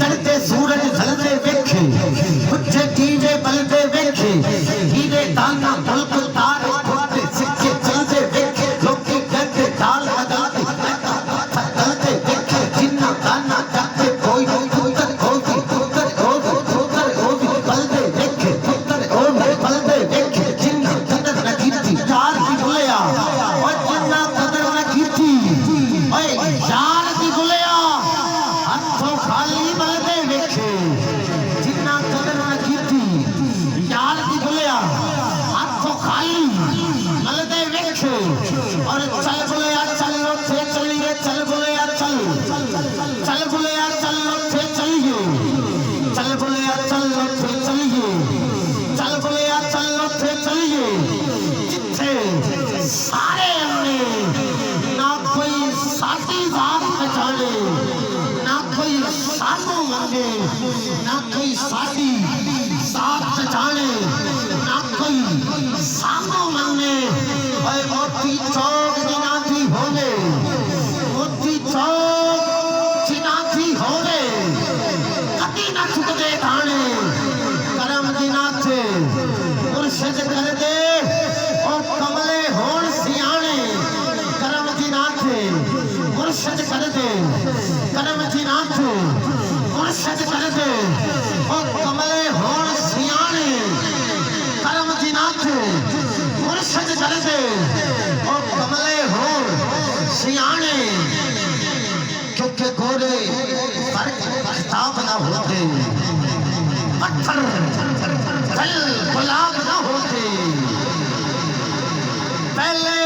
चढ़ते सूरज ढलते वेखे कुछ टीवे बलते वेखे हीरे दाना मुल्क तारे खुदते सिक्के चलते वेखे लोकी कहते डाल लगाते चलते वेखे जिन्ना दाना जाते कोई पुत्र होगी बलते वेखे पुत्र होगी बलते वेखे जिन्ना कदर न कीती यार की बुलिया और जिन्ना कदर न कीती ओए यार की बुलिया हाथों खाली बलते वेखे जिन्ना कदर न कीती यार की बुलिया हाथों खाली बलते वेखे और चल बुलिया चल उठे चलिए चल बुलिया चल बुलिया चल उठे चलिए चल बुलिया चल उठे चलिए चल बुलिया चल उठे चलिए जिथे सारे हमने ना कोई साथी बात पहचाने ना कोई साथों मंगे ना कोई साथी साथ पहचाने ना कोई साथों मंगे और मोती चौक जिनाती होवे मोती चौक जिनाती होवे कभी ना छुटते थाने करम जिनाते मुर्शिद कर दे और कमले होण सियाने करम जिनाते मुर्शिद कर दे करम जिनाते मुर्शिद कर दे और कमले होण सियाने करम जिनाते मुर्शिद कर दे और कमले होण सियाने क्योंकि गोरे पर किताब ना होते पत्थर गुलाब ना होते पहले